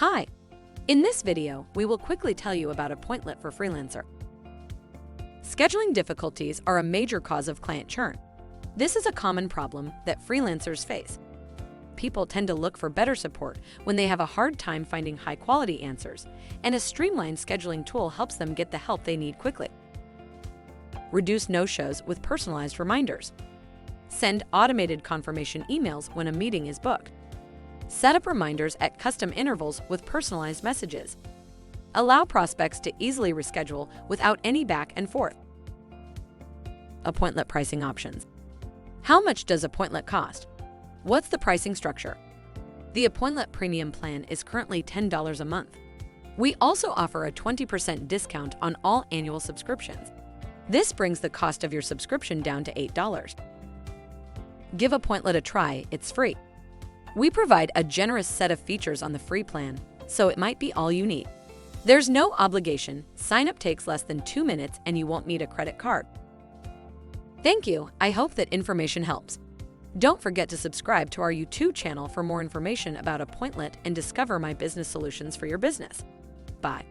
Hi! In this video, we will quickly tell you about Appointlet for Freelancer. Scheduling difficulties are a major cause of client churn. This is a common problem that freelancers face. People tend to look for better support when they have a hard time finding high-quality answers, and a streamlined scheduling tool helps them get the help they need quickly. Reduce no-shows with personalized reminders. Send automated confirmation emails when a meeting is booked. Set up reminders at custom intervals with personalized messages. Allow prospects to easily reschedule without any back and forth. Appointlet pricing options. How much does Appointlet cost? What's the pricing structure? The Appointlet Premium plan is currently $10 a month. We also offer a 20% discount on all annual subscriptions. This brings the cost of your subscription down to $8. Give Appointlet a try, it's free. We provide a generous set of features on the free plan, so it might be all you need. There's no obligation, sign-up takes less than 2 minutes, and you won't need a credit card. Thank you, I hope that information helps. Don't forget to subscribe to our YouTube channel for more information about Appointlet and discover my business solutions for your business. Bye.